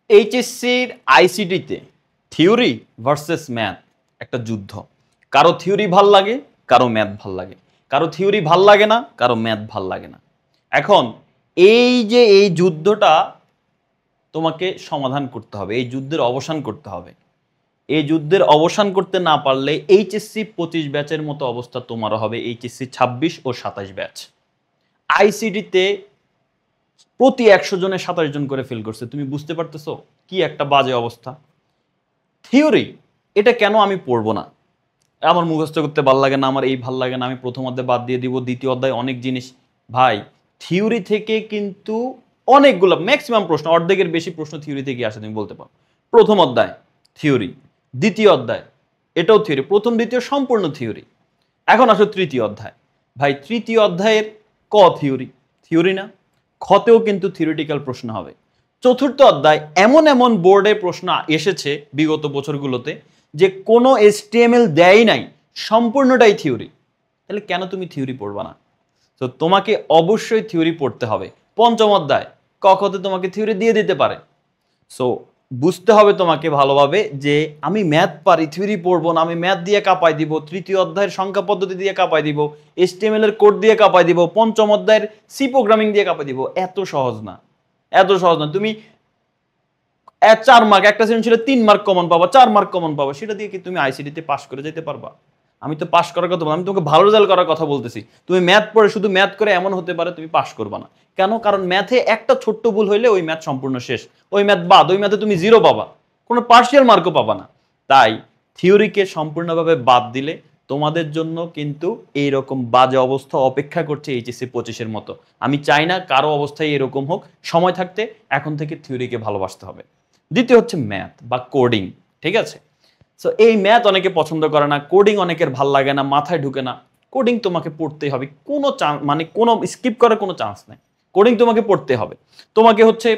এইচএসসির আইসিটিতে theory versus math একটা যুদ্ধ। কারো থিওরি ভাল লাগে, কারো ম্যাথ ভাল লাগে, কারো থিওরি ভাল লাগে না, কারো ম্যাথ ভাল লাগে না। এখন এই যুদ্ধটা তোমাকে সমাধান করতে হবে, এই যুদ্ধের অবসান করতে হবে। এই যুদ্ধের অবসান করতে না পারলে এইচএসসি 25 ব্যাচের মতো অবস্থা তোমারও হবে, এইচএসসি 26 ও 27 ব্যাচ। আইসিটিতে প্রতি 100 জনে 27 জন করে ফেল করছে। তুমি বুঝতে পারতেছো কি একটা বাজে অবস্থা। থিওরি এটা কেন আমি পড়বো না, আমার মুখস্থ করতে ভাল লাগে না, আমার এই ভাল লাগে না, আমি প্রথম অধ্যায় বাদ দিয়ে দিব, দ্বিতীয় অধ্যায় অনেক জিনিস। ভাই থিওরি থেকে কিন্তু অনেকগুলো ম্যাক্সিমাম প্রশ্ন, অর্ধেকের বেশি প্রশ্ন থিওরি থেকে আসে। তুমি বলতে পারো প্রথম অধ্যায় থিওরি, দ্বিতীয় অধ্যায় এটাও থিওরি, প্রথম দ্বিতীয় সম্পূর্ণ থিওরি। এখন আসো তৃতীয় অধ্যায়। ভাই তৃতীয় অধ্যায়ের ক থিওরি, থিওরি না, খতেও কিন্তু থিওরিটিক্যাল প্রশ্ন হবে। চতুর্থ অধ্যায় এমন এমন বোর্ডে প্রশ্ন এসেছে বিগত বছরগুলোতে যে কোনো HTML দেয়ই নাই, সম্পূর্ণটাই থিওরি। তাহলে কেন তুমি থিওরি পড়বা না? তো তোমাকে অবশ্যই থিওরি পড়তে হবে। পঞ্চম অধ্যায় ক খতে তোমাকে থিওরি দিয়ে দিতে পারে। সো বুঝতে হবে তোমাকে ভালোভাবে যে আমি ম্যাথ পারি, থিওরি পড়বো না, আমি ম্যাথ দিয়ে কাঁপাই দিব, তৃতীয় অধ্যায়ের সংখ্যা পদ্ধতি দিয়ে কাঁপাই দিব, HTML এর কোড দিয়ে কাঁপাই দিব, পঞ্চম অধ্যায়ের সি প্রোগ্রামিং দিয়ে কাঁপাই দিব। এত সহজ না, এত সহজ না। তুমি 4 মার্ক একটা সৃজনশীলে 3 মার্ক কমন পাবা, 4 মার্ক কমন পাবা, সেটা দিয়ে কি তুমি আইসিটিতে পাস করে যেতে পারবা? আমি তো পাস করার কথা বললাম, আমি তোমাকে ভালো রেজাল্ট করার কথা বলতেছি। তুমি ম্যাথ পড়ে শুধু ম্যাথ করে এমন হতে পারে তুমি পাস করবা না। কেন? কারণ ম্যাথে একটা ছোট্ট ভুল হইলে ওই ম্যাথ সম্পূর্ণ শেষ, ওই ম্যাথ বাদ, ওই ম্যাথে তুমি 0 পাবা, কোনো পার্শিয়াল মার্কও পাবা না। তাই থিওরিকে সম্পূর্ণভাবে বাদ দিলে তোমাদের জন্য কিন্তু এইরকম বাজে অবস্থা অপেক্ষা করছে এইচএসসি 25-এর মতো। আমি চাই না কারো অবস্থায় এরকম হোক। সময় থাকতে এখন থেকে থিওরিকে ভালোবাসতে হবে। দ্বিতীয় হচ্ছে ম্যাথ বা কোডিং, ঠিক আছে? সো এই ম্যাথ অনেকে পছন্দ করে না, কোডিং অনেকের ভাল লাগে না, মাথায় ঢুকে না। কোডিং তোমাকে পড়তেই হবে, কোনো চান্স মানে কোনো স্কিপ করার কোনো চান্স নেই। কোডিং তোমাকে পড়তে হবে। তোমাকে হচ্ছে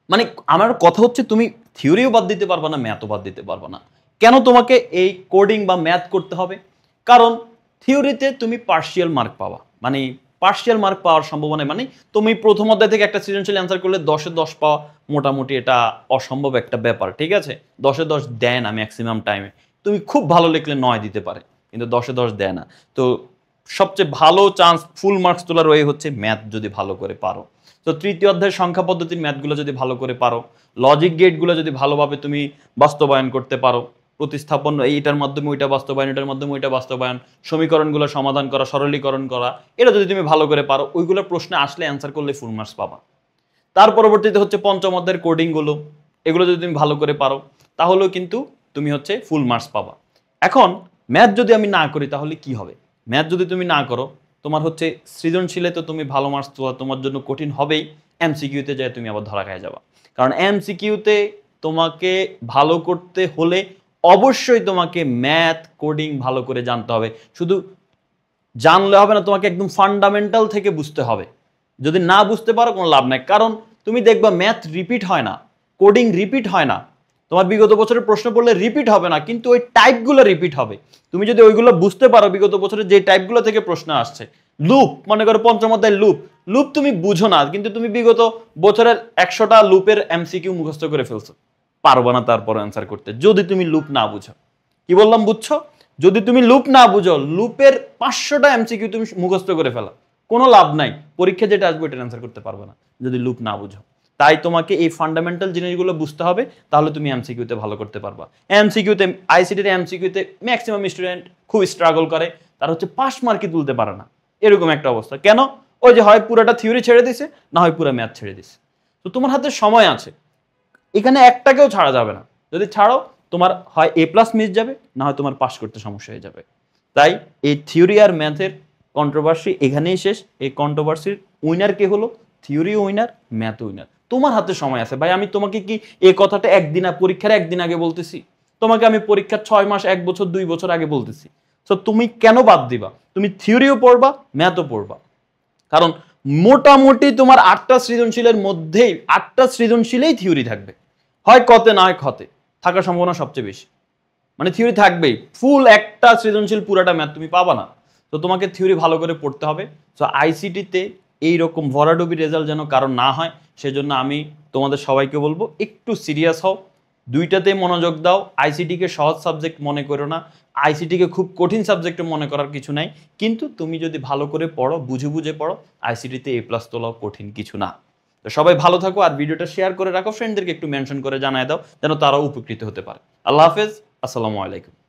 মানে আমার কথা হচ্ছে তুমি থিওরিও বাদ দিতে পারবা না, ম্যাথও বাদ দিতে পারবা না। কেন তোমাকে এই কোডিং বা ম্যাথ করতে হবে? কারণ থিওরিতে তুমি পার্শিয়াল মার্ক পাওয়া, মানে পার্শিয়াল মার্ক পাওয়ার সম্ভাবনা, মানে তুমি প্রথম অধ্যায় থেকে একটা সৃজনশীল অ্যান্সার করলে 10-এ 10 পাওয়া মোটামুটি এটা অসম্ভব একটা ব্যাপার, ঠিক আছে? 10-এ 10 দেয় না ম্যাক্সিমাম টাইমে। তুমি খুব ভালো লিখলে 9 দিতে পারে, কিন্তু 10-এ 10 দেয় না। তো সবচেয়ে ভালো চান্স ফুল মার্কস তোলার ওয়ে হচ্ছে ম্যাথ যদি ভালো করে পারো। তো তৃতীয় অধ্যায়ের সংখ্যা পদ্ধতির ম্যাথগুলো যদি ভালো করে পারো, লজিক গেটগুলো যদি ভালোভাবে তুমি বাস্তবায়ন করতে পারো, প্রতিস্থাপন এইটার মাধ্যমে ওইটা বাস্তবায়ন, এটার মাধ্যমে ওইটা বাস্তবায়ন, সমীকরণগুলো সমাধান করা, সরলীকরণ করা, এটা যদি তুমি ভালো করে পারো, ওইগুলো প্রশ্নে আসলে অ্যান্সার করলে ফুল মার্কস পাবা। তার পরবর্তীতে হচ্ছে পঞ্চম অধ্যায়ের কোডিংগুলো, এগুলো যদি তুমি ভালো করে পারো তাহলেও কিন্তু তুমি হচ্ছে ফুল মার্কস পাবা। এখন ম্যাথ যদি আমি না করি তাহলে কি হবে? ম্যাথ যদি তুমি না করো, তোমার হচ্ছে সৃজনশীলে তো তুমি ভালো মার্কস তোলা তোমার জন্য কঠিন হবেই, এমসিকিউতে যায় তুমি আবার ধরা খেয়ে যাবা। কারণ এমসিকিউতে তোমাকে ভালো করতে হলে অবশ্যই তোমাকে ম্যাথ কোডিং ভালো করে জানতে হবে। শুধু জানলে হবে না, তোমাকে একদম ফান্ডামেন্টাল থেকে বুঝতে হবে। যদি না বুঝতে পারো কোনো লাভ নাই। কারণ তুমি দেখবা ম্যাথ রিপিট হয় না, কোডিং রিপিট হয় না, তোমার বিগত বছরের প্রশ্ন পড়লে রিপিট হবে না, কিন্তু ওই টাইপগুলো রিপিট হবে। তুমি যদি ওইগুলো বুঝতে পারো, বিগত বছরের যে টাইপগুলো থেকে প্রশ্ন আসছে, লুপ মনে করো পঞ্চম অধ্যায় লুপ, লুপ তুমি বুঝো না, কিন্তু তুমি বিগত বছরের 100টা লুপের এমসিকিউ মুখস্থ করে ফেলছো, পারবা না তারপর অ্যান্সার করতে যদি তুমি লুপ না বুঝো। কি বললাম বুঝছো? যদি তুমি লুপ না বুঝো, লুপের 500টা এমসিকিউ তুমি মুখস্থ করে ফেলা, কোনো লাভ নাই। পরীক্ষা যেটা আসবে এটার অ্যান্সার করতে পারবে না যদি লুপ না বুঝো। তাই তোমাকে এই ফান্ডামেন্টাল জিনিসগুলো বুঝতে হবে, তাহলে তুমি এমসিকিউতে ভালো করতে পারবা। এমসিকিউতে আইসিটির এমসিকিউতে ম্যাক্সিমাম স্টুডেন্ট খুব স্ট্রাগল করে, তারা হচ্ছে পাস মার্কে তুলতে পারে না, এরকম একটা অবস্থা। কেন? ওই যে হয় পুরোটা থিওরি ছেড়ে দিছে, না হয় পুরো ম্যাথ ছেড়ে দিছে। তো তোমার হাতে সময় আছে, এখানে একটাকেও ছাড়া যাবে না। যদি ছাড়ো তোমার হয় A+ মিস যাবে, না হয় তোমার পাস করতে সমস্যা হয়ে যাবে। তাই এই থিওরি আর ম্যাথের কন্ট্রোভার্সি এখানেই শেষ। এই কন্ট্রোভার্সির উইনার কে হলো? Theory winner, math winner. তোমার হাতে সময় আছে ভাই। আমি তোমাকে কি এই কথাটা পরীক্ষার একদিন আগে বলতেছি? তোমাকে আমি পরীক্ষার 6 মাস, 1 বছর, 2 বছর আগে বলতেছি। তো তুমি কেন বাদ দিবা? তুমি থিওরিও পড়বা, ম্যাথও পড়বা। কারণ মোটামুটি তোমার 8টা সৃজনশীলের মধ্যেই 8টা সৃজনশীলেই থিওরি থাকবে, হয় কতে না হয় খতে, থাকার সম্ভাবনা সবচেয়ে বেশি। মানে থিওরি থাকবেই, ফুল একটা সৃজনশীল পুরাটা ম্যাথ তুমি পাবা না। তো তোমাকে থিওরি ভালো করে পড়তে হবে। সো আইসিটিতে এইরকম ভরাডুবি রেজাল্ট যেন কারণ না হয়, সেজন্য আমি তোমাদের সবাইকে বলবো একটু সিরিয়াস হও, দুইটাতেই মনোযোগ দাও। আইসিটিকে সহজ সাবজেক্ট মনে করো না, আইসিটিকে খুব কঠিন সাবজেক্ট মনে করার কিছু নাই, কিন্তু তুমি যদি ভালো করে পড়ো, বুঝে বুঝে পড়ো, আইসিটিতে A+ তোলাও কঠিন কিছু না। তো সবাই ভালো থাকো, আর ভিডিওটা শেয়ার করে রাখো, ফ্রেন্ডদেরকে একটু মেনশন করে জানায় দাও যেন তারাও উপকৃত হতে পারে। আল্লাহ হাফেজ, আসসালামু আলাইকুম।